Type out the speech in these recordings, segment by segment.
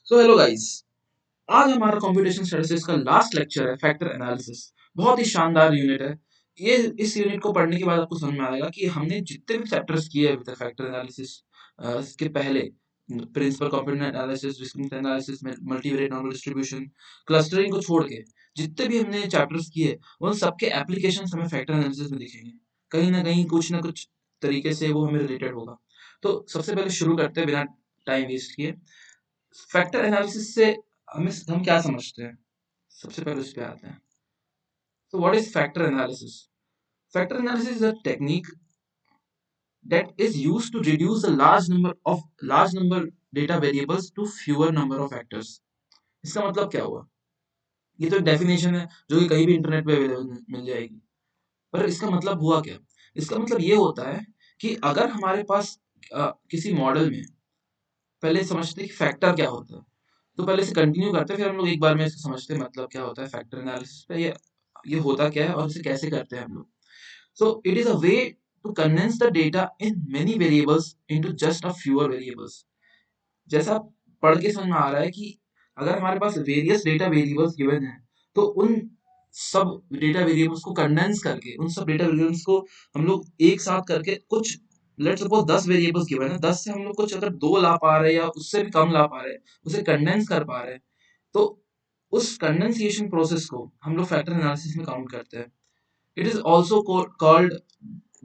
So hello guys, आज हमारा computation studies का लास्ट लेक्चर है फैक्टर एनालिसिस। बहुत ही शानदार यूनिट है ये। इस यूनिट को पढ़ने के बाद आपको समझ में आएगा कि हमने जितने भी चैप्टर्स किए अभी तक फैक्टर एनालिसिस के पहले, principal component analysis, discrete analysis, multivariate normal distribution, clustering को छोड़ के जितने भी हमने चैप्टर्स किए उन सबके एप्लीकेशंस हमें फैक्टर एनालिसिस में दिखेंगे। कहीं ना कुछ तरीके से वो हमें रिलेटेड होगा। तो सबसे पहले शुरू करते हैं बिना टाइम वेस्ट किए। फैक्टर एनालिसिस से हम क्या समझते हैं, सबसे पहले उस पे आते हैं। So what is factor analysis? Factor analysis is a technique that is used to reduce the large number data variables to fewer number of factors. इसका मतलब क्या हुआ? ये तो डेफिनेशन है जो कि कहीं भी इंटरनेट पे अवेलेबल मिल जाएगी। पर इसका मतलब हुआ क्या? इसका मतलब ये होता है कि अगर हमारे पास किसी मॉडल में, पहले समझते हैं कि फैक्टर क्या होता है। तो पहले से कंटिन्यू करते हैं, फिर हम लोग एक बार में इसको समझते हैं मतलब क्या होता है फैक्टर एनालिसिस पे, ये होता क्या है और इसे कैसे करते हैं हम लोग। So it is a way to condense the data in many variables into just a fewer variables. जैसा पढ़ के समझ में आ रहा है कि अगर हमारे पास वेरियस डेटा वेरिएबल्स गिवन है तो उन सब डेटा वेरिएबल्स को कंडेंस करके, उन सब डेटा वेरिएबल्स को हम लोग एक साथ करके, कुछ लेट्स सपोज 10 वेरिएबल्स गिवन है, 10 से हम लोग कुछ अगर 2 ला पा रहे हैं या उससे भी कम ला पा रहे हैं, उसे कंडेंस कर पा रहे हैं, तो उस कंडेंसेशन प्रोसेस को हम लोग फैक्टर एनालिसिस में काउंट करते हैं। It is also called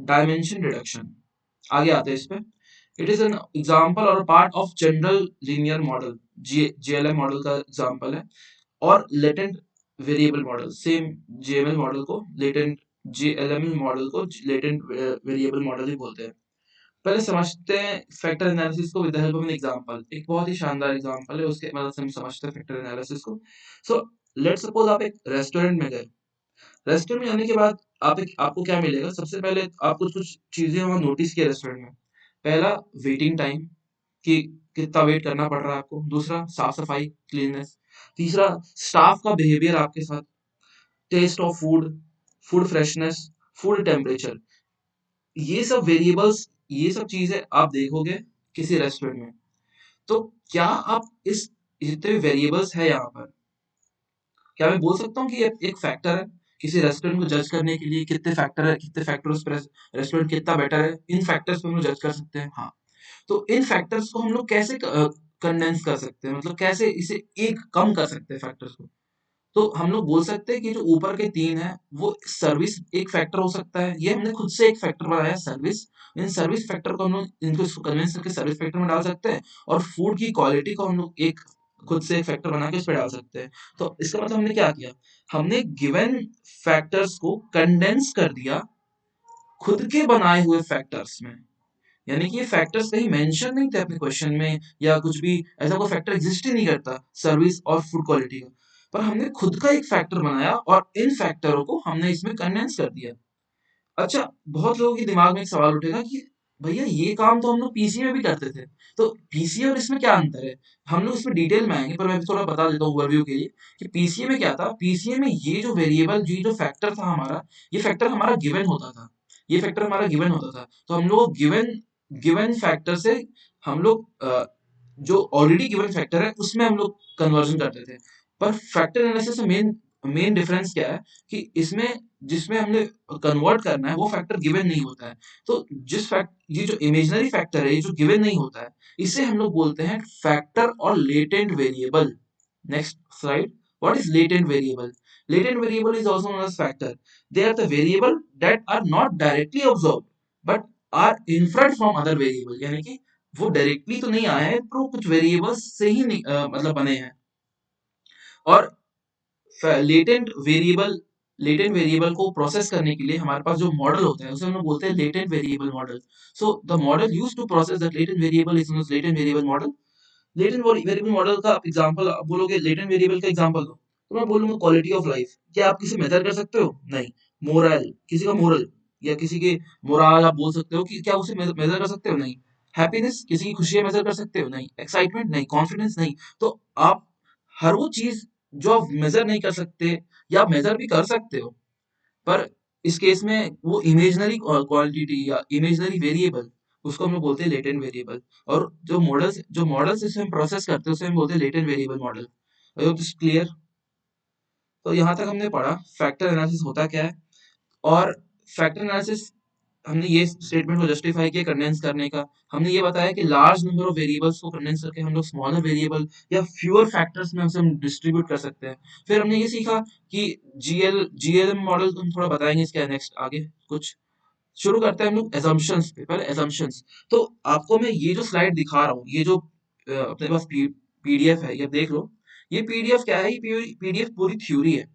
dimension reduction. आगे आते हैं इस पे। इट इज एन एग्जाम्पल और part of general linear model, JLM model का एग्जाम्पल है। और latent variable model, same JML model को लेटेंट, जेएलएमएल मॉडल को लेटेंट वेरिएबल मॉडल ही बोलते हैं। पहले समझते हैं फैक्टर एनालिसिस को with the help of an example. एक बहुत ही शानदार एग्जांपल है, उसके मदद से हम समझते हैं फैक्टर एनालिसिस को। सो लेट्स सपोज आप एक रेस्टोरेंट में गए। रेस्टोरेंट में जाने के बाद आपको क्या मिलेगा? सबसे पहले आप कुछ कुछ चीजें वहां नोटिस किया रेस्टोरेंट में। पहला, वेटिंग टाइम, कि कितना वेट करना पड़ रहा है आपको। दूसरा, साफ सफाई, क्लीननेस। तीसरा, स्टाफ का बिहेवियर आपके साथ। Test of food, food freshness, food temperature. ये सब वेरिएबल्स, ये सब चीजें आप देखोगे किसी रेस्टोरेंट में। तो क्या आप इस जितने भी वेरिएबल्स है यहाँ पर, क्या मैं बोल सकता हूँ कि ये एक फैक्टर है? किसी रेस्टोरेंट को जज करने के लिए कितने फैक्टर है, कितने फैक्टर्स पर रेस्टोरेंट कितना बेटर है, इन फैक्टर्स पे हम लोग जज कर सकते हैं। हाँ। तो इन फैक्टर्स को हम लोग कैसे कंडेंस कर सकते हैं, मतलब कैसे इसे एक कम कर सकते हैं फैक्टर्स को। तो हम लोग बोल सकते हैं कि जो ऊपर के 3 हैं वो सर्विस एक फैक्टर हो सकता है। ये हमने खुद से एक फैक्टर बनाया सर्विस। इन सर्विस फैक्टर को हम लोग इनको इसको कन्विंस करके सर्विस फैक्टर में डाल सकते हैं। और फूड की क्वालिटी को हम लोग एक खुद से एक फैक्टर बना के उस पे डाल सकते हैं। तो इसका मतलब हमने क्या किया? हमने गिवन फैक्टर्स को कंडेंस कर दिया खुद के बनाए हुए फैक्टर्स में। यानी कि ये फैक्टर्स कहीं मेंशन नहीं थे अपने क्वेश्चन में, या कुछ भी ऐसा कोई फैक्टर एग्जिस्ट ही नहीं करता सर्विस और फूड क्वालिटी का। पर हमने खुद का एक फैक्टर बनाया और इन फैक्टरों को हमने इसमें कंडेंस कर दिया। अच्छा, बहुत लोगों के दिमाग में एक सवाल उठेगा कि भैया ये काम तो हम लोग पीसीए में भी करते थे, तो पीसीए और इसमें क्या अंतर है? हम लोग इसमें डिटेल में आएंगे, पर मैं भी थोड़ा बता देता हूँ ओवरव्यू के लिए कि पीसीए में क्या था। पीसीए में ये जो वेरिएबल, ये जो फैक्टर था हमारा, ये फैक्टर हमारा गिवन होता था। ये फैक्टर हमारा गिवन होता था, तो हम लोग गिवन गिवन फैक्टर से हम लोग जो ऑलरेडी गिवन फैक्टर है उसमें हम लोग कन्वर्जन करते थे। पर फैक्टर एनालिसिस में मेन मेन डिफरेंस क्या है कि इसमें जिसमें हमने कन्वर्ट करना है वो फैक्टर गिवन नहीं होता है। तो ये जो इमेजिनरी फैक्टर है, ये जो गिवन नहीं होता है, इसे हम लोग बोलते हैं फैक्टर और latent variable. Next slide. What is latent variable? Latent variable is also known as factor. They are the variable that are not directly observed but are inferred from other variable. यानी कि वो directly तो नहीं आए हैं, पर वो कुछ वेरिएबल्स से ही मतलब बने हैं। और लेटेंट वेरिएबल को प्रोसेस करने के लिए हमारे पास जो मॉडल होता है उसे हम लोग बोलते हैं latent variable model. So the model used to process that latent variable is known as latent variable model. Latent variable model का एग्जांपल आप बोलोगे, लेटेंट वेरिएबल का एग्जांपल दो, तो मैं बोलूंगा क्वालिटी ऑफ लाइफ। क्या आप किसी मेजर कर सकते हो? नहीं। मोरल, किसी का मोरल या किसी के मोराल आप बोल सकते हो कि क्या उसे मेजर कर सकते हो? नहीं। हैप्पीनेस, किसी की खुशियां मेजर कर सकते हो? नहीं। एक्साइटमेंट नहीं। कॉन्फिडेंस नहीं। तो आप हर वो चीज जो आप मेजर नहीं कर सकते, या आप मेजर भी कर सकते हो, पर इस केस में वो इमेजिनरी क्वांटिटी या इमेजिनरी वेरिएबल उसको हम लोग बोलते हैं लेटेंट वेरिएबल। और जो मॉडल्स जिसे हम प्रोसेस करते हैं उसे हम बोलते हैं latent variable model. I hope this clear. तो यहाँ तक हमने पढ़ा फैक्टर एनालिसिस होता क्या है, और फैक्टर एनालिसिस हमने ये स्टेटमेंट को जस्टिफाई किया कंडेंस करने का। हमने ये बताया कि लार्ज नंबर ऑफ वेरिएबल्स को कंडेंस करके हम लोग स्मॉलर वेरिएबल या फ्यूअर फैक्टर्स में उसे हम डिस्ट्रीब्यूट कर सकते हैं। फिर हमने ये सीखा कि जीएलएम मॉडल हम थोड़ा बताएंगे इसके नेक्स्ट आगे कुछ। शुरू करते हैं हम लोग एजम्पशंस पे। पहले एजम्पशंस, तो आपको मैं ये जो स्लाइड दिखा रहा हूँ, ये जो अपने पास पीडीएफ है, ये देख लो। ये पीडीएफ क्या है? ये पीडीएफ पूरी थ्योरी है।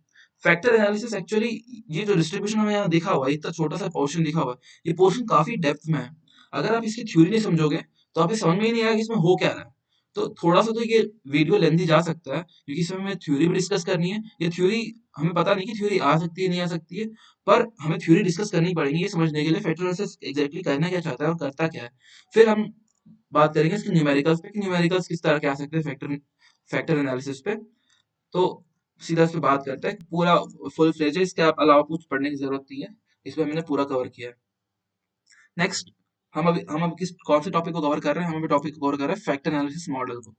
फैक्टर एनालिसिस एक्चुअली, ये जो डिस्ट्रीब्यूशन हमें यहाँ दिखा हुआ है, इतना छोटा सा पोर्शन दिखा हुआ है, ये पोर्शन काफी डेप्थ में है। अगर आप इसकी थ्योरी नहीं समझोगे तो आपको समझ में ही नहीं आएगा कि इसमें हो क्या रहा है। तो थोड़ा सा तो ये वीडियो लेंथी जा सकता है, क्योंकि इसमें हमें थ्योरी भी डिस्कस करनी है। ये थ्योरी हमें पता नहीं कि थ्योरी आ सकती है नहीं आ सकती है, पर हमें थ्योरी डिस्कस करनी पड़ेगी ये समझने के लिए फैक्टर एनालिसिस एग्जैक्टली करना क्या चाहता है और करता क्या है। फिर हम बात करेंगे इसके न्यूमेरिकल्स पे कि न्यूमेरिकल्स किस तरह के आ सकते हैं फैक्टर फैक्टर एनालिसिस पे। तो सीधा इस पे बात करते हैं। पूरा फुल फ्लेज है, इसके अलावा कुछ पढ़ने की जरूरत नहीं है, इसमें हमने पूरा कवर किया है। नेक्स्ट, हम अभी किस कौन से टॉपिक को कवर कर रहे हैं? हम अभी टॉपिक को कवर कर रहे हैं फैक्टर एनालिसिस मॉडल को।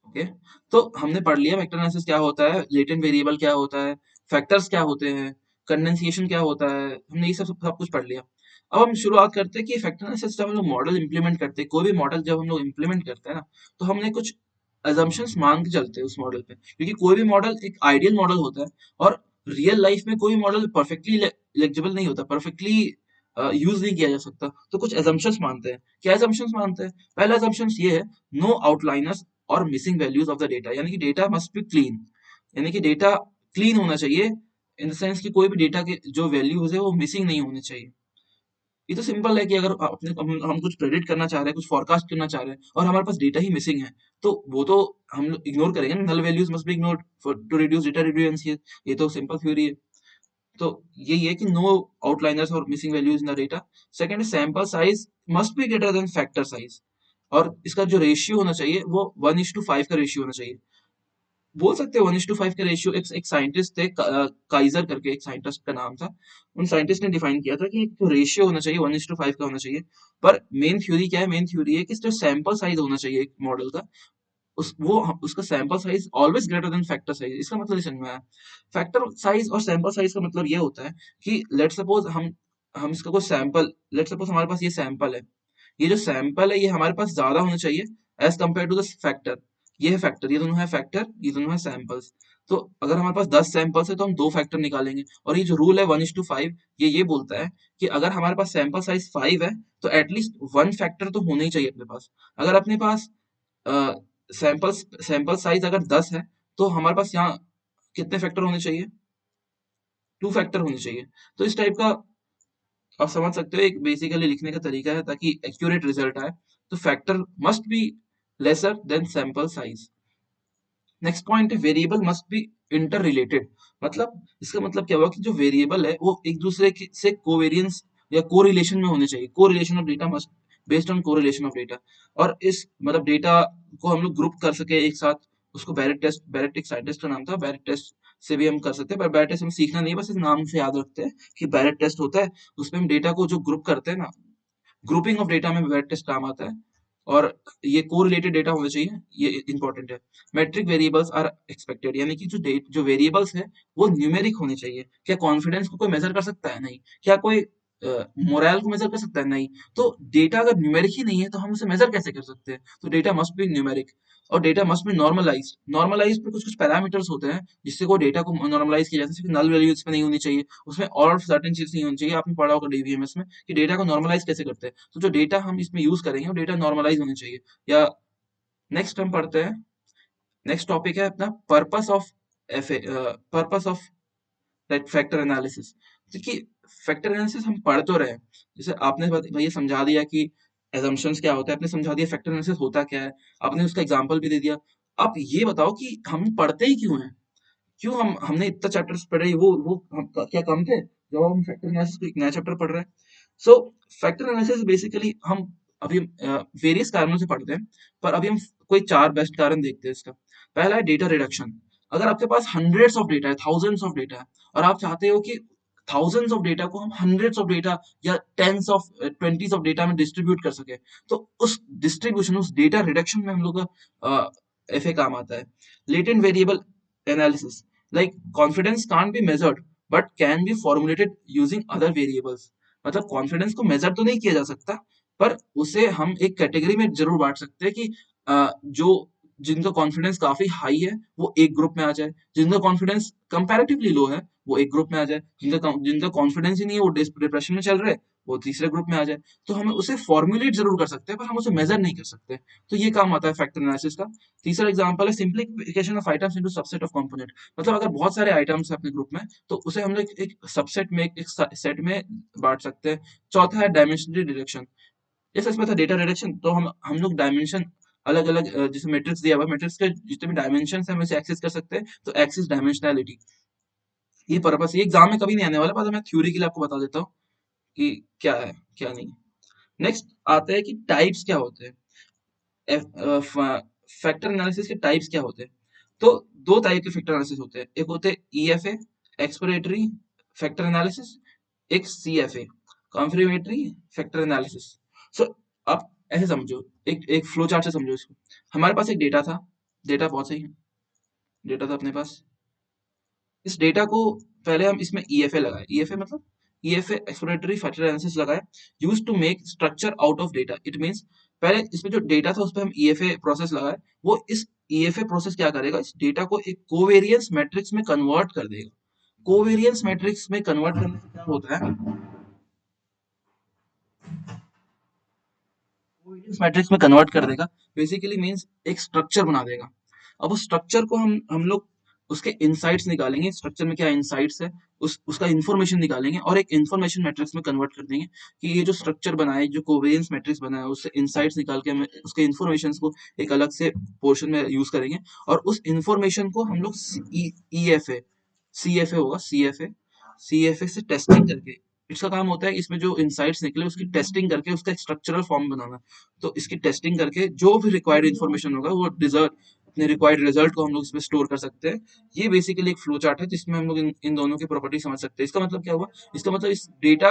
ओके, तो हमने पढ़ लिया वेक्टर एनालिसिस क्या होता है, लेटेंट वेरिएबल क्या होता है, फैक्टर्स क्या होते हैं, कंडेंसेशन क्या होता है, हमने ये सब कुछ पढ़ लिया। अब हम शुरुआत करते हैं कि फैक्टर एनालिसिस जब हम लोग मॉडल इंप्लीमेंट करते हैं, कोई भी मॉडल जब हम लोग इंप्लीमेंट करते हैं ना, तो हमने कुछ अजम्पशंस मान के चलते हैं उस मॉडल पे, क्योंकि कोई भी मॉडल एक आइडियल मॉडल होता है, और रियल लाइफ में कोई मॉडल परफेक्टली एलिजिबल नहीं होता, परफेक्टली यूज नहीं किया जा सकता। तो कुछ assumptions मानते हैं। क्या assumptions मानते हैं? पहला assumptions ये है, नो आउटलाइनर्स और missing values of the data, यानी कि डेटा मस्ट बी क्लीन, यानी कि डेटा क्लीन होना चाहिए, इन द सेंस कि कोई भी डेटा के जो वैल्यूज है वो मिसिंग नहीं होने चाहिए। ये तो सिंपल है कि अगर हम कुछ प्रेडिक्ट करना चाह रहे हैं, कुछ फोरकास्ट करना चाह रहे हैं, और हमारे पास डेटा ही मिसिंग है, तो वो तो हम इग्नोर करेंगे। Null values must be ignored to reduce data redundancy. ये तो सिंपल थ्योरी है। तो यही है कि नो आउटलाइनर्स और missing values in the data. Second, sample size must be greater than factor size, और इसका जो रेशियो होना चाहिए वो 1:5 का रेशियो होना चाहिए। बोल सकते हैं 1:5 का रेशियो। एक साइंटिस्ट थे, काइजर करके एक साइंटिस्ट का नाम था, उन साइंटिस्ट ने डिफाइन किया था कि एक जो रेशियो होना चाहिए 1:5 का होना चाहिए। पर मेन थ्योरी क्या है? मेन थ्योरी है कि जो सैंपल साइज होना चाहिए एक मॉडल का, उसका sample size always greater than factor size. इसका मतलब समझ में आया? फैक्टर साइज और सैंपल साइज का मतलब ये होता है कि लेट सपोज हम इसका कोई सैंपल, लेट सपोज हमारे पास ये सैंपल है, ये जो सैंपल है ये हमारे पास ज्यादा होना चाहिए as compare to the factor. ये है फैक्टर, ये दोनों है फैक्टर, ये दोनों है सैंपल्स। तो अगर हमारे पास 10 सैंपल्स है तो हम 2 फैक्टर निकालेंगे, और ये जो रूल है 1:5, ये बोलता है कि अगर हमारे पास सैंपल साइज 5 है तो एटलीस्ट 1 फैक्टर तो होना ही चाहिए अपने पास। अगर अपने पास सैंपल साइज अगर 10 है तो हमारे पास यहाँ कितने फैक्टर होने चाहिए? 2 फैक्टर होने चाहिए। तो इस टाइप का आप समझ सकते हो, एक बेसिकली लिखने का तरीका है ताकि एक्यूरेट रिजल्ट आए। तो factor must be lesser than sample size. Next point है, variable must be interrelated. मतलब इसका मतलब क्या हुआ कि जो वेरिएबल है वो एक दूसरे से कोवेरियंस या कोरिलेशन में होने चाहिए। Correlation of data must based on correlation of data. और इस मतलब डेटा को हम लोग ग्रुप कर सके एक साथ, उसको बैरेट एक साइंटिस्ट का नाम था, बैरेट टेस्ट से भी हम कर सकते हैं, पर बैरेट टेस्ट हमें सीखना नहीं है, बस इस नाम से याद रखते हैं कि बैरेट टेस्ट होता है। उसमें हम डेटा को जो ग्रुप करते हैं ना, ग्रुपिंग ऑफ डेटा में बैरेट टेस्ट काम आता है। और ये कोरिलेटेड डेटा होना चाहिए, ये इंपॉर्टेंट है। मेट्रिक वेरिएबल्स आर एक्सपेक्टेड, यानी कि जो वेरिएबल्स है वो न्यूमेरिक होने चाहिए। क्या कॉन्फिडेंस को कोई मेजर कर सकता है? नहीं। क्या कोई मोरल को मेजर कर सकता है? नहीं। तो डेटा अगर न्यूमेरिक ही नहीं है तो हम उसे मेजर कैसे कर सकते हैं? तो डेटा मस्ट बी न्यूमेरिक, और data must be normalise. Normalise पे कुछ कुछ पैरामीटर्स होते हैं जिससे को डेटा को नॉर्मलाइज किया जाता है। नल वैल्यू इसमें नहीं होनी चाहिए, उसमें और सर्टेन चीज नहीं होनी चाहिए। आपने पढ़ा होगा डीबीएमएस में कि डेटा को नॉर्मलाइज कैसे करते हैं। तो जो डेटा हम इसमें यूज करेंगे वो डेटा नॉर्मलाइज होनी चाहिए। या नेक्स्ट हम पढ़ते हैं, नेक्स्ट टॉपिक है अपना purpose of F purpose of factor analysis. क्योंकि फैक्टर एनालिसिस हम पढ़ तो रहे हैं, जैसे आपने भैया समझा दिया कि एजम्पशंस क्या होता है, आपने समझा दिया फैक्टर एनालिसिस होता क्या है, आपने उसका एग्जांपल भी दे दिया। आप ये बताओ कि हम पढ़ते ही क्यों हैं? क्यों हमने इतना चैप्टर्स पढ़े? वो हम क्या कम थे जब हम फैक्टर एनालिसिस को एक नया चैप्टर पढ़ रहे हैं? सो फैक्टर एनालिसिस बेसिकली हम अभी वेरियस कारणों से पढ़ते हैं, पर अभी हम कोई 4 बेस्ट कारण देखते हैं इसका। पहला है डेटा रिडक्शन। अगर आपके पास हंड्रेड्स ऑफ डेटा है, थाउजेंड्स ऑफ डेटा है, और आप चाहते हो कि थाउजेंड्स ऑफ डेटा को हम हंड्रेड्स ऑफ डेटा या tens of twenties of data में डिस्ट्रीब्यूट कर सके, तो उस डिस्ट्रीब्यूशन, उस डेटा रिडक्शन में हम लोग का एफए काम आता है। Latent variable analysis, like confidence can't be measured but can be formulated using other variables. मतलब कॉन्फिडेंस को मेजर तो नहीं किया जा सकता, पर उसे हम एक कैटेगरी में जरूर बांट सकते हैं कि जो जिनका कॉन्फिडेंस काफी हाई है वो एक ग्रुप में आ जाए, जिनका कॉन्फिडेंस कंपैरेटिवली लो है वो एक ग्रुप में आ जाए, जिनका कॉन्फिडेंस ही नहीं है वो डिप्रेशन में चल रहे हैं वो तीसरे ग्रुप में आ जाए। तो हम उसे फॉर्मुलेट जरूर कर सकते हैं पर हम उसे मेजर नहीं कर सकते। तो ये काम आता है फैक्टर एनालिसिस का। तीसरा एग्जांपल है simplification of items into subset of component. मतलब अगर बहुत सारे आइटम्स हैं अपने ग्रुप में तो उसे हम लोग एक सबसेट में, एक सेट में बांट सकते हैं। चौथा है डायमेंशनल डिडक्शन। जैसे इसमें था डेटा रिडक्शन, तो हम लोग डायमेंशन अलग अलग, जैसे मैट्रिक्स दिया हुआ है, मैट्रिक्स के जितने भी डायमेंशन है हम इसे एक्सेस कर सकते हैं, तो एक्सेस डायमेंशनैलिटी, ये पर्पस, ये एग्जाम में कभी नहीं आने वाला, पर मैं थ्योरी के लिए आपको बता देता हूँ कि क्या है क्या नहीं। नेक्स्ट आता है कि टाइप्स क्या होते हैं, फैक्टर एनालिसिस के टाइप्स क्या होते हैं। तो दो टाइप के फैक्टर एनालिसिस होते हैं, एक होते हैं ईएफए एक्सप्लोरेटरी फैक्टर एनालिसिस, एक सीएफए कॉन्फर्मेटरी फैक्टर एनालिसिस। सो आप ऐसे समझो, एक फ्लो चार्ट से समझो इसको। हमारे पास एक डेटा था, डेटा बहुत सही है, डेटा था अपने पास। इस डेटा को पहले हम इसमें ईएफए लगाए, ईएफए मतलब ईएफए एक्सप्लोरेटरी फैक्टर एनालिसिस लगाए, use to make structure out of data. It means पहले इसमें जो डेटा था उस पर हम ईएफए प्रोसेस लगाए, वो इस ईएफए प्रोसेस क्या करेगा, इस डेटा को एक कोवेरियंस मैट्रिक्स में कन्वर्ट कर देगा। कोवेरियंस मैट्रिक्स में कन्वर्ट करने से क्या होता है, कोवेरियंस मैट्रिक्स में कन्वर्ट कर देगा, बेसिकली मींस एक स्ट्रक्चर बना देगा। अब उस स्ट्रक्चर को हम लोग उसके इनसाइट्स निकालेंगे, स्ट्रक्चर में क्या इनसाइट्स है उसका इंफॉर्मेशन निकालेंगे और एक इंफॉर्मेशन मैट्रिक्स में कन्वर्ट कर देंगे कि ये जो स्ट्रक्चर बना है, जो कोवेरियंस मैट्रिक्स बना है, उससे इनसाइट्स निकाल के हम उसके इंफॉर्मेशन को एक अलग से पोर्शन में यूज करेंगे, और उस इंफॉर्मेशन को हम लोग ईएफए सीएफए होगा, सीएफए सीएफए से टेस्टिंग करके, इसका काम होता है इसमें जो इनसाइट्स निकले उसकी टेस्टिंग करके उसका एक स्ट्रक्चरल फॉर्म बनाना। तो इसकी टेस्टिंग करके जो भी रिक्वायर्ड इन्फॉर्मेशन होगा वो रिजल्ट, अपने रिक्वायर्ड रिजल्ट को हम लोग इसमें स्टोर कर सकते हैं। ये बेसिकली एक फ्लो चार्ट है जिसमें हम लोग इन दोनों की प्रॉपर्टी समझ सकते हैं। इसका मतलब क्या हुआ, इसका मतलब इस डेटा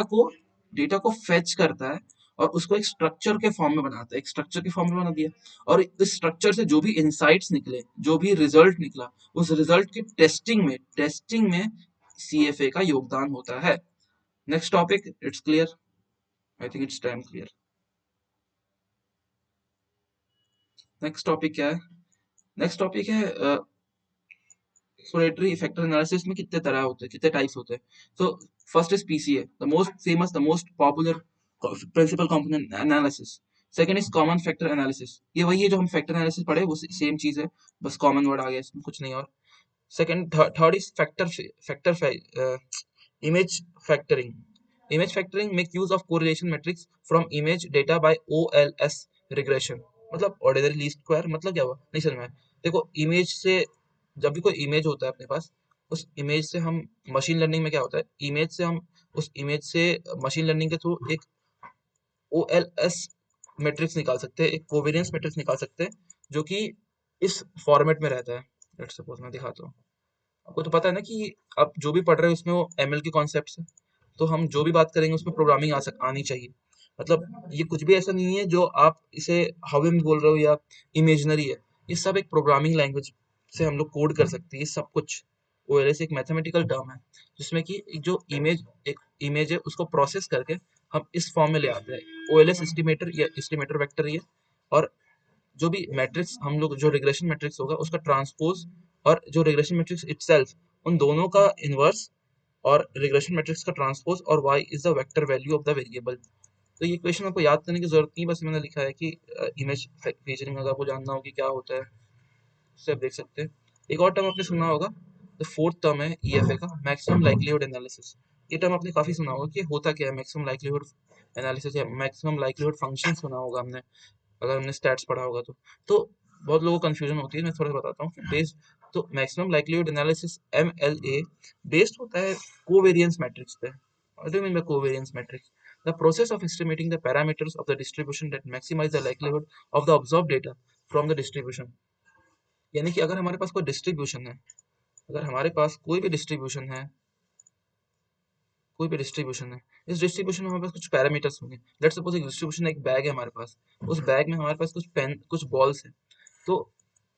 को फेच करता है और उसको एक स्ट्रक्चर के फॉर्म में बनाता है, एक स्ट्रक्चर के फॉर्म में बना दिया, और इस स्ट्रक्चर से जो भी इनसाइट्स निकले, जो भी रिजल्ट निकला, उस रिजल्ट की टेस्टिंग में सीएफए का योगदान होता है। Next topic, it's clear, I think it's time clear. Next topic क्या है, नेक्स्ट टॉपिक है एक्सप्लोरेटरी फैक्टर एनालिसिस में कितने तरह होते हैं, कितने टाइप्स होते हैं। तो first is PCA, the most famous, the most popular principal component analysis. Second is common factor analysis, ये वही है जो हम फैक्टर एनालिसिस पढ़े, वो सेम चीज है, बस कॉमन वर्ड आ गया इसमें, कुछ नहीं और। Second, third is factor image factoring. Image factoring make use of correlation metrics from image data by OLS regression. मतलब ऑर्डिनरी लीस्ट स्क्वायर, मतलब क्या हुआ नहीं समझ में आया? देखो इमेज से, जब भी कोई इमेज होता है अपने पास, उस इमेज से हम, मशीन लर्निंग में क्या होता है, इमेज से हम उस इमेज से मशीन लर्निंग के थ्रू एक OLS मैट्रिक्स निकाल सकते हैं, एक कोवेरियंस मैट्रिक्स निकाल सकते हैं, जो कि इस फॉर्मेट में रहता है। लेट्स सपोज मैं दिखाता हूँ, आपको तो पता है ना कि आप जो भी पढ़ रहे हो उसमें वो एमएल के कॉन्सेप्ट्स हैं, तो हम जो भी बात करेंगे उसमें प्रोग्रामिंग आनी चाहिए। मतलब ये कुछ भी ऐसा नहीं है जो आप इसे हवा में बोल रहे हो या इमेजिनरी है, ये सब एक प्रोग्रामिंग लैंग्वेज से हम लोग कोड कर सकते हैं, ये सब कुछ। ओएलएस एक मैथमेटिकल टर्म है जिसमें कि एक इमेज है उसको प्रोसेस करके हम इस फॉर्म में ले आते हैं, ओएलएस एस्टिमेटर या एस्टिमेटर वेक्टर ये। और जो भी मैट्रिक्स हम लोग, जो रिग्रेशन मैट्रिक्स होगा उसका ट्रांसपोज, और जो रिग्रेशन मैट्रिक्स इटसेल्फ, उन दोनों का इनवर्स, और रिग्रेशन मैट्रिक्स का ट्रांसपोज, और y is the vector value of the variable. तो ये क्वेश्चन आपको याद करने की जरूरत नहीं, बस मैंने लिखा है कि इमेज फीचरिंग अगर आपको जानना हो कि क्या होता है उससे आप देख सकते हैं। एक और टर्म आपने सुना होगा, द फोर्थ टर्म है ईएफए का, मैक्सिमम लाइक्लीहुड एनालिसिस। ये टर्म आपने काफी सुना होगा कि होता क्या है मैक्सिमम लाइक्लीहुड एनालिसिस, या मैक्सिमम लाइक्लीहुड फंक्शन सुना होगा हमने, अगर हमने स्टैट्स पढ़ा होगा तो बहुत लोगों को कंफ्यूजन होती है, मैं थोड़ा सा बताता हूँ कि बेस्ड, तो maximum likelihood analysis MLA based होता है कोवेरियंस मैट्रिक्स पे। What do you mean by covariance matrix? The process of estimating the parameters of the distribution that maximise the likelihood of the observed data from the distribution. यानी कि अगर हमारे पास कोई distribution है, अगर हमारे पास कोई भी डिस्ट्रीब्यूशन है, कोई भी डिस्ट्रीब्यूशन है, इस डिस्ट्रीब्यूशन में हमारे पास कुछ पैरामीटर्स होंगे। लेट्स सपोज एक डिस्ट्रीब्यूशन, एक बैग है हमारे पास, उस बैग में हमारे पास कुछ पेन, कुछ बॉल्स है। तो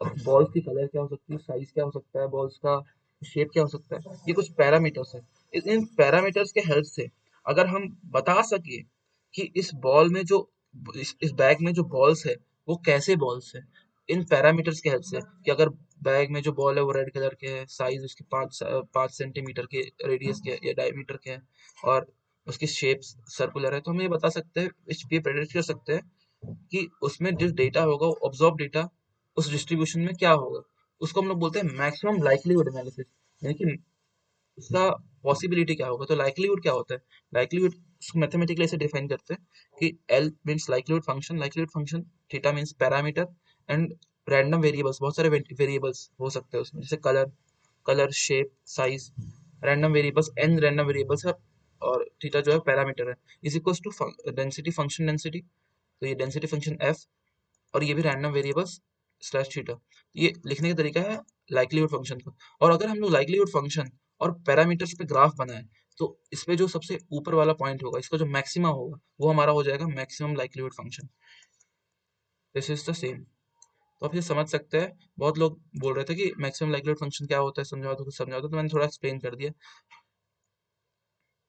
अब बॉल्स की कलर क्या हो सकती है, साइज क्या हो सकता है, बॉल्स का शेप क्या हो सकता है, ये कुछ पैरामीटर्स है। इन पैरामीटर्स के हेल्प से अगर हम बता सके कि इस बॉल में जो, इस बैग में जो बॉल्स है वो कैसे बॉल्स है, इन पैरामीटर्स के हेल्प से, कि अगर बैग में जो बॉल है वो रेड कलर के है, साइज उसकी 5 सेंटीमीटर के रेडियस के या डायमीटर के है, और उसकी शेप सर्कुलर है, तो हम ये बता सकते हैं, ये प्रेडिक्ट कर सकते हैं कि उसमें जो डेटा होगा, वो ऑब्जॉर्व डेटा उस डिस्ट्रीब्यूशन में क्या होगा। उसको हम लोग बोलते हैं मैक्सिमम लाइक्लीहुड एनालिसिस, यानी कि उसका पॉसिबिलिटी क्या होगा। तो लाइक्लीहुड क्या होता है, लाइक्लीहुड मैथमेटिकली ऐसे डिफाइन करते हैं कि L means likelihood function, theta means parameter, and random variables, बहुत सारे वेरिएबल्स हो सकते हैं उसमें, जैसे colour, shape, size, random variables, N random variables है, और थीटा जो है पैरामीटर है, is equals to density function density, तो ये डेंसिटी फंक्शन एफ, और ये भी रैंडम वेरिएबल्स स्लैश थीटा। ये लिखने का तरीका है लाइक्लीहुड फंक्शन का। और अगर हम लोग लाइक्लीहुड फंक्शन और पैरामीटर्स पे ग्राफ बनाए, तो इसमें जो सबसे ऊपर वाला पॉइंट होगा, इसका जो मैक्सिमा होगा, वो हमारा हो जाएगा maximum likelihood function. This is the same. तो आप ये समझ सकते हैं, बहुत लोग बोल रहे थे कि मैक्सिमम लाइक्लीहुड फंक्शन क्या होता है, समझाओ तो कुछ समझाओ, तो मैंने थोड़ा एक्सप्लेन कर दिया।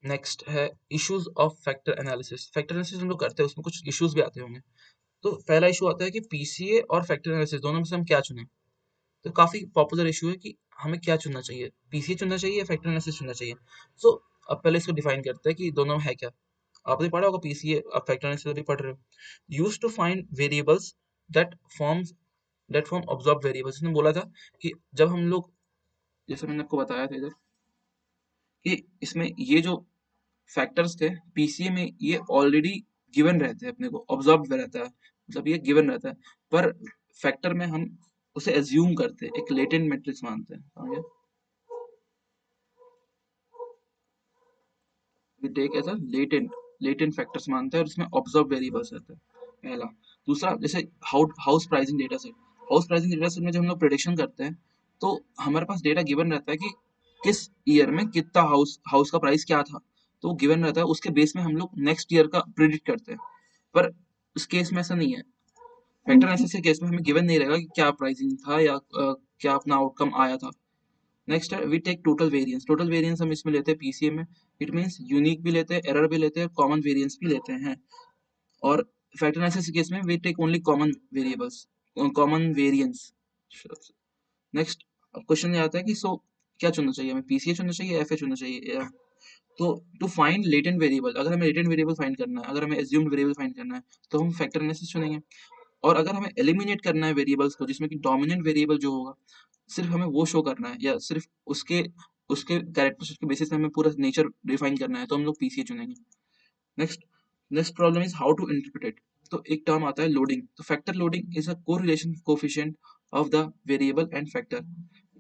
नेक्स्ट है issues of factor analysis. Factor analysis हम लोग करते हैं, उसमें कुछ इश्यूज भी आते होंगे। तो पहला इशू आता है कि पीसीए और फैक्टर एनालिसिस दोनों में से हम क्या चुनें। तो काफी पॉपुलर इशू है कि हमें क्या चुनना चाहिए, पीसीए चुनना चाहिए या फैक्टर एनालिसिस चुनना चाहिए। सो अब पहले इसको डिफाइन करते हैं कि दोनों में है क्या। आपने पढ़ा होगा पीसीए, आप फैक्टर एनालिसिस भी पढ़ रहे हो। Use to find variables that forms that form observe variables. ने बोला था कि जब हम लोग, जैसे मैंने आपको बताया था इधर, कि इसमें ये जो फैक्टर्स थे पीसीए में, ये ऑलरेडी गिवन रहते हैं, अपने को ऑब्जर्व रहता है, मतलब ये गिवन रहता है। पर फैक्टर में हम उसे एज्यूम करते हैं, एक लेटेंट मैट्रिक्स मानते हैं, समझे। we take as a latent factors मानते हैं, और इसमें ऑब्जर्व वेरिएबल्स रहते हैं, पहला। दूसरा, जैसे house pricing data set, house pricing data set में जब हम लोग प्रेडिक्शन करते हैं, तो हमारे पास डेटा गिवन रहता है कि किस ईयर में कितना हाउस हाउस का प्राइस क्या था, तो वो गिवन रहता है, उसके बेस में हम लोग नेक्स्ट ईयर का प्रिडिक्ट करते हैं। पर इस केस में ऐसा नहीं है, फैक्टर एनालिसिस के केस में हमें गिवन नहीं रहेगा कि क्या प्राइसिंग था या क्या अपना आउटकम आया था। नेक्स्ट है we take total variance. Total variance हम इसमें लेते हैं पीसीए में, इट मींस यूनिक भी लेते हैं, एरर भी लेते हैं, कॉमन वेरिएंस भी लेते हैं। और फैक्टर एनालिसिस केस में we take only common variables, common variance. Next question ये आता है कि सो क्या चुनना चाहिए हमें, पीसीए चुनना चाहिए, एफए चुनना चाहिए। तो टू फाइंड लेटेंट वेरिएबल, अगर हमें लेटेंट वेरिएबल फाइंड करना है, अगर हमें एज्यूम्ड वेरिएबल फाइंड करना है, तो हम फैक्टर एनालिसिस चुनेंगे। और अगर हमें एलिमिनेट करना है वेरिएबल्स को, जिसमें कि डोमिनेंट वेरिएबल जो होगा, सिर्फ हमें वो शो करना है, या सिर्फ उसके उसके कैरेक्टरिस्टिक के बेसिस पे हमें पूरा नेचर डिफाइन करना है, तो हम लोग पीसीए चुनेंगे। Next next problem is how to interpret it. तो एक टर्म आता है लोडिंग। तो factor loading is a correlation coefficient of the variable and factor.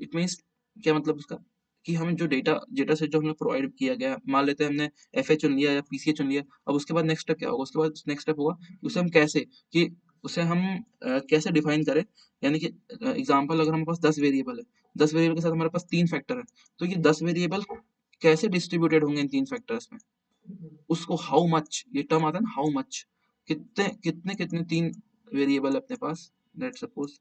It means, क्या मतलब उसका, कि हमें जो डेटा डेटा सेट जो हमें प्रोवाइड किया गया है, मान लेते हैं हमने एफए चुन लिया या पीसीए चुन लिया, अब उसके बाद नेक्स्ट स्टेप क्या होगा, उसके बाद नेक्स्ट स्टेप होगा कि उसे हम कैसे, कि उसे हम कैसे डिफाइन करें। यानी कि एग्जांपल, अगर हमारे पास 10 वेरिएबल है, 10 वेरिएबल के साथ हमारे पास 3 फैक्टर है, तो ये 10 वेरिएबल कैसे डिस्ट्रीब्यूटेड होंगे इन 3 फैक्टर्स में, उसको हाउ मच, ये टर्म आता है ना, हाउ मच, कितने कितने कितने 3 वेरिएबल अपने पास, लेट्स सपोज।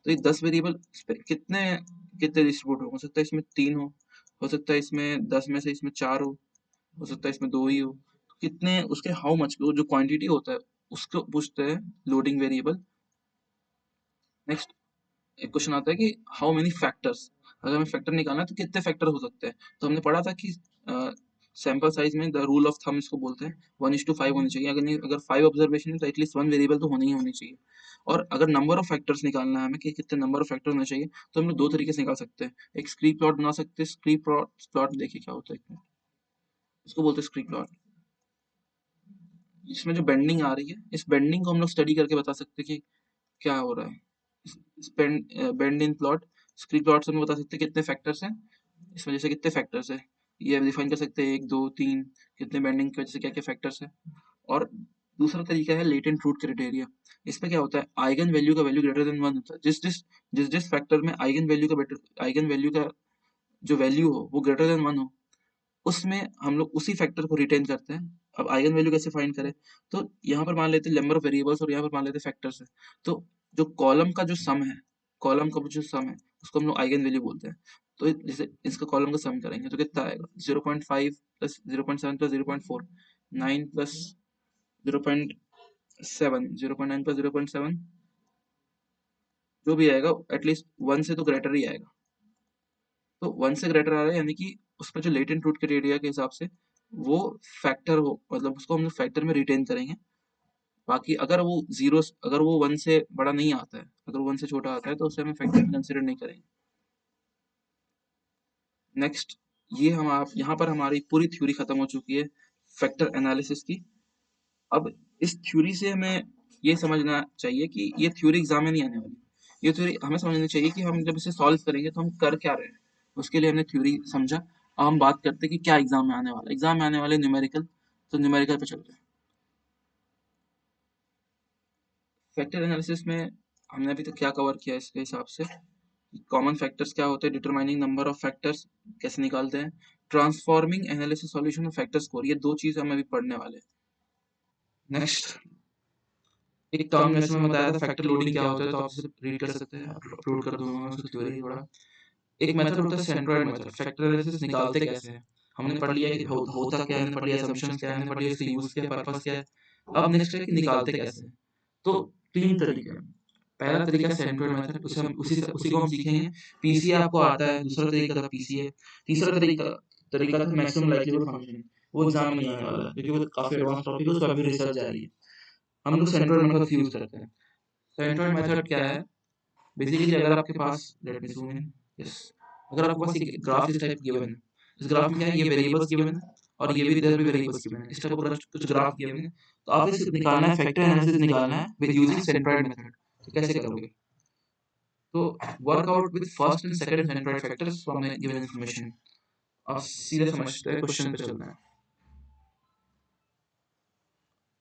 तो ये 10 वेरिएबल कितने कितने डिस्ट्रीब्यूट हो सकता है, इसमें 3 हो सकता है इसमें 10 में से इसमें 4 हो सकता है इसमें 2 ही हो, तो कितने उसके हाउ मच, वो जो क्वांटिटी होता है उसको पूछते हैं लोडिंग वेरिएबल। नेक्स्ट एक क्वेश्चन आता है कि हाउ मेनी फैक्टर्स, अगर हमें फैक्टर निकालना है तो कितने फैक्टर हो सकते हैं। तो हमने पढ़ा था कि सैंपल साइज में द रूल ऑफ थंब इसको बोलते हैं, 1:5 होनी चाहिए। अगर नहीं, अगर 5 ऑब्जर्वेशन है तो एटलीस्ट 1 वेरिएबल तो होनी ही होनी चाहिए। और अगर नंबर ऑफ फैक्टर्स निकालना है हमें कि कितने नंबर ऑफ फैक्टर होने चाहिए, तो हम लोग दो तरीके से निकाल सकते हैं। एक स्क्रीप प्लॉट बना सकते हैं, स्क्रीप प्लॉट देखिए क्या होता है, इसको बोलते हैं स्क्रीप प्लॉट। इसमें जो बेंडिंग आ रही है, इस बेंडिंग को हम लोग स्टडी करके बता सकते हैं कि क्या हो रहा है। बेंड इन प्लॉट, स्क्रीप प्लॉट से हम बता सकते हैं कितने फैक्टर्स हैं, इस वजह से कितने फैक्टर्स है, ये डिफाइन कर सकते हैं, 1 2 3, कितने बेंडिंग की वजह से क्या क्या फैक्टर्स है। और दूसरा तरीका है लेटेंट ट्रूथ क्राइटेरिया। इसमें क्या होता है, आइगन वैल्यू का वैल्यू ग्रेटर देन 1 होता है, जिस फैक्टर में आइगन वैल्यू का जो वैल्यू हो वो ग्रेटर देन 1 हो, उसमें हम लोग उसी फैक्टर को रिटेन करते हैं। अब आइगन वैल्यू कैसे फाइंड करें? तो यहाँ पर मान लेते हैं नंबर ऑफ वेरिएबल्स और यहाँ पर मान लेते हैं फैक्टर्स है। तो जो कॉलम का जो सम है, कॉलम का जो सम है उसको हम लोग आइगन वैल्यू बोलते हैं। तो जैसे इसका कॉलम का सम करेंगे तो कितना आएगा? 0.5 प्लस 0.7 प्लस 0.4, 9 प्लस 0.7, 0.9 प्लस 0.7, जो भी आएगा एटलीस्ट 1 से तो ग्रेटर ही आएगा। तो 1 से ग्रेटर आ रहा है यानी कि उसका जो लेटेंट रूट के एरिया के हिसाब से वो फैक्टर हो, मतलब उसको हम लोग फैक्टर में रिटेन करेंगे। बाकी अगर वो 1 से बड़ा नहीं आता है, अगर 1 से छोटा आता है तो उसे हमें फैक्टर में कंसीडर नहीं करेंगे। नेक्स्ट, ये हम आप यहाँ पर हमारी पूरी थ्योरी खत्म हो चुकी है फैक्टर एनालिसिस की। अब इस थ्योरी से हमें ये समझना चाहिए कि ये थ्योरी एग्जाम में नहीं आने वाली। ये थ्योरी हमें समझनी चाहिए कि हम जब इसे सॉल्व करेंगे तो हम कर क्या रहे हैं। उसके लिए हमने थ्योरी समझा। अब हम बात करते हैं कि क्या एग्जाम में आने वाला है। एग्जाम में आने वाले न्यूमेरिकल, तो न्यूमेरिकल पे चलते हैं। फैक्टर एनालिसिस में हमने अभी तक क्या कवर किया है इसके हिसाब से? कॉमन फैक्टर्स क्या होते हैं, डिटरमाइनिंग नंबर ऑफ फैक्टर्स कैसे निकालते हैं, transforming analysis solution of factor score, ये दो चीज हम अभी पढ़ने वाले हैं। नेक्स्ट, एक टर्म जैसे मैं बताया था फैक्टर लोडिंग क्या होता है, तो आप इसे रीड कर सकते हैं, अपलोड कर दूंगा मैं उसकी थ्योरी थोड़ा। एक मेथड होता है सेंट्रोइड मेथड, फैक्टर एनालिसिस निकालते कैसे हैं हमने पढ़ लिया कि होता क्या है, हमने पढ़ लिया असम्पशंस क्या है, हमने पढ़ लिया इसका यूज क्या है, पर्पस क्या है। अब नेक्स्ट है कि निकालते कैसे हैं। तो तीन तरीके हैं। पहला तरीका सेंट्रोइड मेथड, उसी को हम सीखेंगे। पीसीए आपको आता है, दूसरा तरीका था पीसीए, तीसरा तरीका तरीका था मैक्सिमम लाइक्लीहुड फंक्शन। वो एग्जाम में नहीं आने वाला है क्योंकि वो काफी एडवांस टॉपिक है, उस पर अभी रिसर्च जारी है। हम लोग सेंट्रोइड मेथड यूज करते हैं। सेंट्रोइड मेथड क्या है? बेसिकली अगर आपके पास, let me zoom in, yes, अगर आपके पास एक ग्राफ इस टाइप गिवन है, इस ग्राफ में क्या है, ये वेरिएबल्स गिवन है और ये भी इधर भी वेरिएबल्स गिवन है, इस टाइप का कुछ ग्राफ गिवन है। तो आप इसे निकालना है, फैक्टर एनालिसिस निकालना है विद यूजिंग सेंट्रोइड मेथड। तो कैसे करोगे? तो work out with first and second centroid factors from the given information. अब सीधे समझते हैं, क्वेश्चन पे चलना है।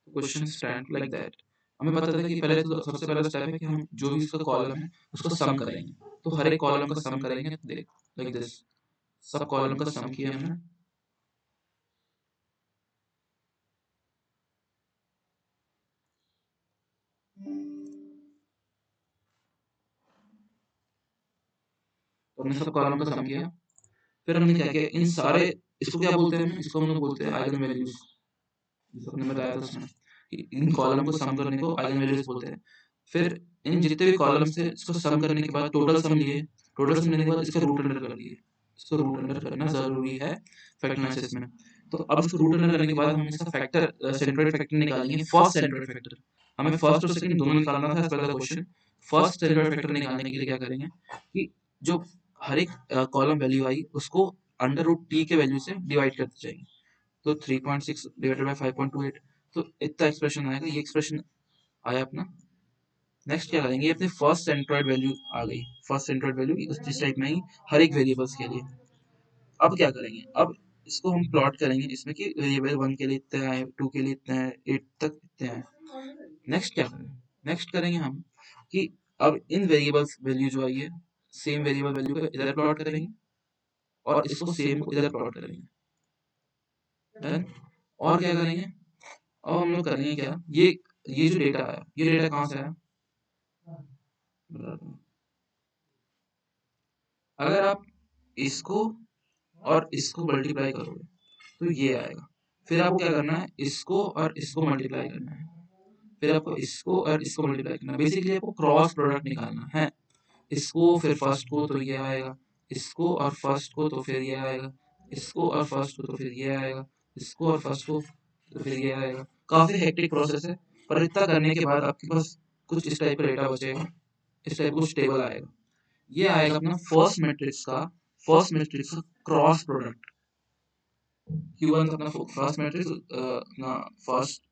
Question stand like that. हमें पता था कि पहले तो सबसे पहला स्टेप है कि हम जो भी उसका कॉलम है उसको सम करेंगे। तो हर एक कॉलम का सम करेंगे, देख लाइक दिस, सब कॉलम का सम किया हमने। तो हमने सब कॉलम का सम किया। फिर हमने क्या किया, इन सारे, इसको क्या बोलते हैं, इसको हम लोग बोलते हैं आइगन वैल्यूज। जैसे हमने बताया था उसमें कि इन कॉलम को सम करने को आइगन वैल्यूज बोलते हैं। फिर इन जितने भी कॉलम से इसको सम करने के बाद टोटल सम लिए, टोटल सम लेने के बाद इसका रूट अंडर कर लिए। इसको रूट अंडर करना जरूरी है फैक्टर एनालिसिस में। तो अब इसको रूट अंडर करने के बाद हम इसका फैक्टर, सेंट्रोइड फैक्टर निकालेंगे, फर्स्ट सेंट्रोइड फैक्टर। हमें फर्स्ट और सेकंड दोनों निकालना था as per the question. First centroid factor निकालने के लिए क्या करेंगे कि जो हर एक कॉलम वैल्यू आई उसको अंडर रूट टी के वैल्यू से डिवाइड करते जाएंगे। तो 3.6 डिवाइडेड बाय 5.28, तो इतना एक्सप्रेशन आएगा। ये एक्सप्रेशन आया अपना। नेक्स्ट क्या करेंगे, अपने फर्स्ट सेंट्रोइड वैल्यू आ गई, फर्स्ट सेंट्रोइड वैल्यू इस टाइप में ही हर एक वेरिएबल्स के लिए। अब क्या करेंगे, अब इसको हम प्लॉट करेंगे इसमें कि वेरिएबल 1 के लिए इतने आए, 2 के लिए इतने आए, 8 तक इतने आए। नेक्स्ट क्या करेंगे, नेक्स्ट करेंगे हम कि अब इन वेरिएबल्स वैल्यू जो आई है, सेम वेरिएबल वैल्यू को इधर प्लॉट करेंगे और इसको सेम को इधर प्लॉट करेंगे। डन। और क्या करेंगे, अब हम लोग करेंगे क्या, ये जो डेटा है, ये डेटा कहाँ से आया? अगर आप इसको और इसको मल्टीप्लाई करोगे तो ये आएगा। फिर आपको क्या करना है, इसको और इसको मल्टीप्लाई करना है। फिर आपको इसको और इसको मल्टीप्लाई करना है। बेसिकली आपको क्रॉस प्रोडक्ट निकालना है। इसको फिर फर्स्ट को तो ये आएगा, इसको और फर्स्ट को तो फिर ये आएगा, इसको और फर्स्ट को तो फिर ये आएगा, इसको और फर्स्ट को तो फिर ये आएगा। काफी हेक्टिक प्रोसेस है, पर इतना करने के बाद आपके पास कुछ इस टाइप का डेटा बचेगा, इस टाइप का कुछ टेबल आएगा। ये आएगा अपना फर्स्ट मैट्रिक्स का क्रॉस प्रोडक्ट। Q1 था अपना फर्स्ट मैट्रिक्स, अपना फर्स्ट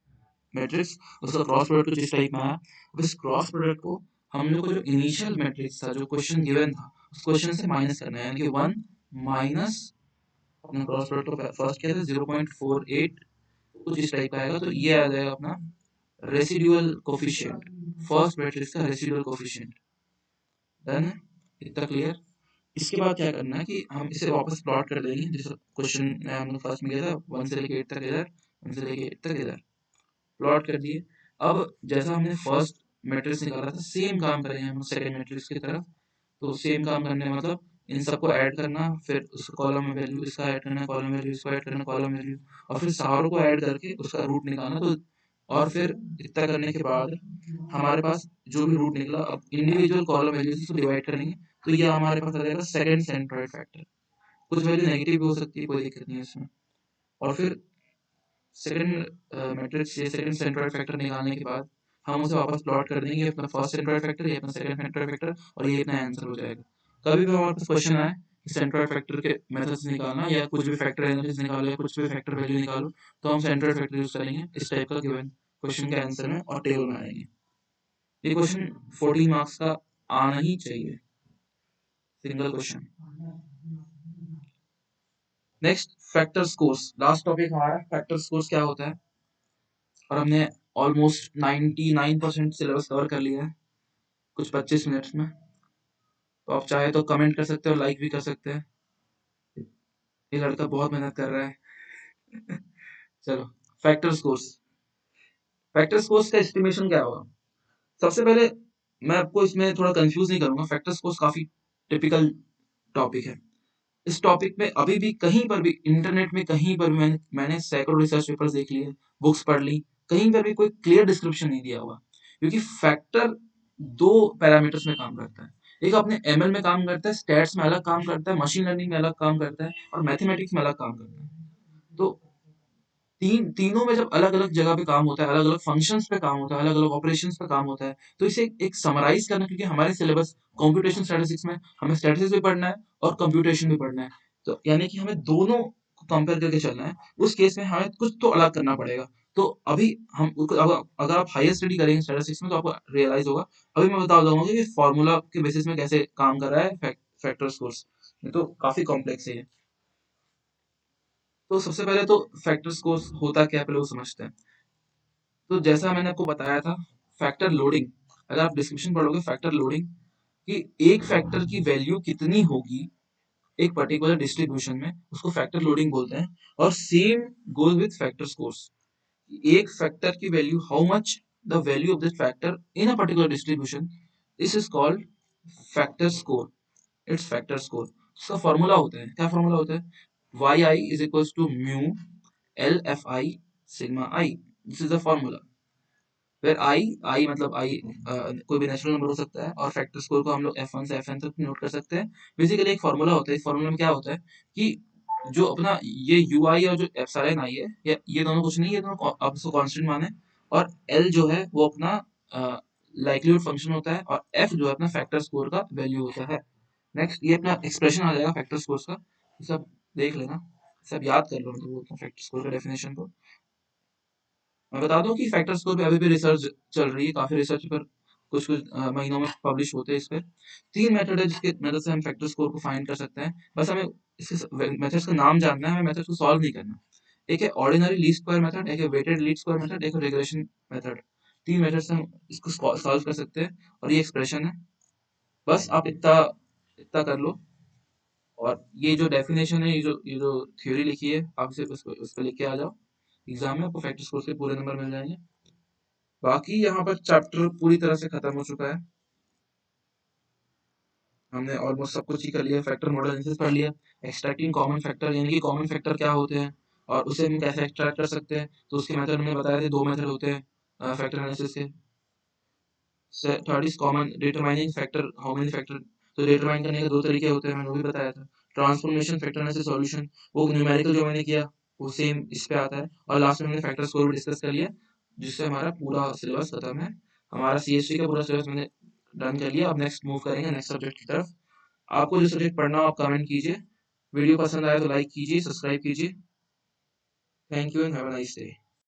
मैट्रिक्स, उसका क्रॉस प्रोडक्ट कुछ इस टाइप में आया। अब इस क्रॉस प्रोडक्ट को हम लोग को जो इनिशियल मैट्रिक्स था, जो क्वेश्चन गिवन था, उस क्वेश्चन से माइनस करना है, यानी कि 1 माइनस अपना क्रॉस प्रोडक्ट को फर्स्ट किया था 0.48, कुछ इस टाइप का आएगा। तो ये आ जाएगा अपना रेसिडुअल कोफिशिएंट, फर्स्ट मैट्रिक्स का रेसिडुअल कोफिशिएंट। डन है, इतना क्लियर? इसके बाद क्या करना है कि हम इसे वापस प्लॉट कर देंगे, जैसे क्वेश्चन हमने फर्स्ट में किया था 1 से लेके 8 तक इधर, 1 से लेके 8 तक इधर प्लॉट कर दिए। अब जैसा हमने फर्स्ट मैट्रिक्स निकाला था सेम काम करेंगे हम सेकंड मैट्रिक्स की तरफ। तो सेम काम करने मतलब इन सबको ऐड करना, फिर उस कॉलम में वैल्यू इसका ऐड करना, कॉलम वैल्यू इसको ऐड करना, कॉलम वैल्यू, और फिर सारों को ऐड करके उसका रूट निकालना। तो और फिर इतना करने के बाद हमारे पास जो भी रूट निकला, अब इंडिविजुअल कॉलम वैल्यूज को डिवाइड करेंगे, तो ये हमारे पास आ जाएगा सेकंड सेंट्रोइड फैक्टर। कुछ वैल्यू नेगेटिव भी हो सकती है, कोई दिक्कत नहीं है इसमें। और फिर सेकंड मैट्रिक्स ये सेकंड सेंट्रोइड फैक्टर निकालने के बाद हम उसे वापस प्लॉट कर देंगे, अपना फर्स्ट सेंट्रोइड फैक्टर, ये अपना सेकंड सेंट्रोइड फैक्टर, और ये अपना आंसर हो जाएगा। कभी भी हमारे पास क्वेश्चन आए सेंट्रोइड फैक्टर के मेथड से निकालना, या कुछ भी फैक्टर एनालिसिस निकालो, या कुछ भी फैक्टर वैल्यू निकालो, तो हम सेंट्रोइड फैक्टर यूज करेंगे इस टाइप का गिवन क्वेश्चन के आंसर में और टेबल में आएंगे। ये क्वेश्चन 14 मार्क्स का आना ही चाहिए, single question. Next factor scores, last topic हमारा फैक्टर स्कोर्स क्या होता है, और हमने ऑलमोस्ट 99% सिलेबस कवर कर लिया है कुछ 25 मिनट्स में। तो आप चाहे तो कमेंट कर सकते हो, लाइक भी कर सकते हैं, ये लड़का बहुत मेहनत कर रहा है। चलो, फैक्टर स्कोर्स। फैक्टर स्कोर्स का एस्टिमेशन क्या होगा? सबसे पहले मैं आपको इसमें थोड़ा कंफ्यूज नहीं करूंगा, फैक्टर स्कोर्स काफी टिपिकल टॉपिक है। इस टॉपिक में अभी भी कहीं पर भी इंटरनेट में कहीं पर भी मैंने सैकड़ों रिसर्च पेपर्स देख लिए, बुक्स पढ़ ली, कहीं पर भी कोई क्लियर डिस्क्रिप्शन नहीं दिया हुआ। क्योंकि फैक्टर दो पैरामीटर्स में काम करता है, एक अपने एमएल में काम करता है, स्टैट्स में अलग काम करता है, मशीन लर्निंग में अलग काम करता है, और मैथमेटिक्स में अलग काम करता है। तो तीनों में जब अलग अलग जगह पे काम होता है, अलग अलग फंक्शंस पे काम होता है, अलग अलग ऑपरेशंस पे काम होता है, तो इसे एक समराइज करना, क्योंकि हमारे सिलेबस कंप्यूटेशन स्टैटिस्टिक्स में हमें स्टैटिस्टिक्स भी पढ़ना है और कंप्यूटेशन भी पढ़ना है, तो यानी कि हमें दोनों को कंपेयर करके चलना है। उस केस में हमें कुछ तो अलग करना पड़ेगा। तो अभी हम अगर आप हायर स्टडी करेंगे स्टैटिस्टिक्स में तो आपको रियलाइज होगा। अभी मैं बता दूंगा कि फॉर्मूला के बेसिस में कैसे काम कर रहा है फैक्टर स्कोर्स। ये तो काफी कॉम्प्लेक्स है। तो सबसे पहले तो फैक्टर स्कोर्स होता क्या है पहले वो समझते हैं। तो जैसा मैंने आपको बताया था, फैक्टर लोडिंग, अगर आप डिस्क्रिप्शन पढ़ोगे फैक्टर लोडिंग कि एक फैक्टर की वैल्यू कितनी होगी एक पर्टिकुलर डिस्ट्रीब्यूशन में, उसको फैक्टर लोडिंग बोलते हैं। और same goes with factor scores, एक फैक्टर की value, how much the value of this factor in a particular distribution, this is called factor score. Its factor score. उसका फॉर्मूला होता है, क्या फॉर्मूला होता है? Y I is equal to mu L F I sigma I, this is the formula. फिर I मतलब कोई भी नेचुरल नंबर हो सकता है, और फैक्टर स्कोर को हम लोग F1 से Fn तक नोट कर सकते हैं। बेसिकली एक फॉर्मूला होता है, इस फॉर्मूला में क्या होता है कि जो अपना ये यू आई और जो एप्सिलॉन आई है, ये दोनों कुछ नहीं, ये दोनों आप इसको कांस्टेंट माने, और एल जो है वो अपना लाइक्लीहुड फंक्शन होता है, और एफ जो है अपना फैक्टर स्कोर का वैल्यू होता है। नेक्स्ट ये अपना एक्सप्रेशन आ जाएगा फैक्टर स्कोर का, ये सब देख लेना, सब याद कर लो तो फैक्टर स्कोर का डेफिनेशन को। मैं बता दूं कि फैक्टर स्कोर पे अभी भी रिसर्च चल रही है, काफी रिसर्च पर कुछ कुछ महीनों में पब्लिश होते हैं इस पर। 3 मेथड है जिसके मदद से हम फैक्टर स्कोर को फाइंड कर सकते हैं, बस हमें इसके मेथड्स का नाम जानना है, हमें मेथड्स को सॉल्व नहीं करना। एक है ऑर्डिनरी लीस्ट स्क्वायर मेथड, एक है वेटेड लीस्ट स्क्वायर मेथड, एक है रिग्रेशन मेथड। 3 मेथड से हम इसको सॉल्व कर सकते हैं, और ये एक्सप्रेशन है। बस आप इतना इतना कर लो, और ये जो डेफिनेशन है, ये जो थ्योरी लिखी है, आप इसे उस पर लिख के आ जाओ एग्जाम में, आपको फैक्टर स्कोर के पूरे नंबर मिल जाएंगे। बाकी यहाँ पर चैप्टर पूरी तरह से खत्म हो चुका है, हमने ऑलमोस्ट सब कुछ ही कर लिया। फैक्टर मॉडल एनालिसिस पढ़ लिया, एक्सट्रैक्टिंग कॉमन फैक्टर, यानी कि कॉमन फैक्टर क्या होते हैं और उसे हम कैसे एक्सट्रैक्ट कर सकते हैं, तो उसके मेथड हमने बताए थे, 2 मेथड होते हैं फैक्टर एनालिसिस के। Third is common determining factor, how many factor, तो डिटरमाइन करने के 2 तरीके होते हैं, मैंने वो भी बताया था। ट्रांसफॉर्मेशन फैक्टर एनालिसिस सॉल्यूशन, वो न्यूमेरिकल जो मैंने किया वो सेम इस पे आता है। और लास्ट में मैंने फैक्टर स्कोर भी डिस्कस कर लिया, जिससे हमारा पूरा सिलेबस खत्म है। हमारा सीएसटी का पूरा सिलेबस मैंने डन कर लिया। अब नेक्स्ट मूव करेंगे नेक्स्ट सब्जेक्ट की तरफ। आपको जो सब्जेक्ट पढ़ना हो आप कमेंट कीजिए, वीडियो पसंद आए तो लाइक कीजिए, सब्सक्राइब कीजिए। Thank you and have a nice day.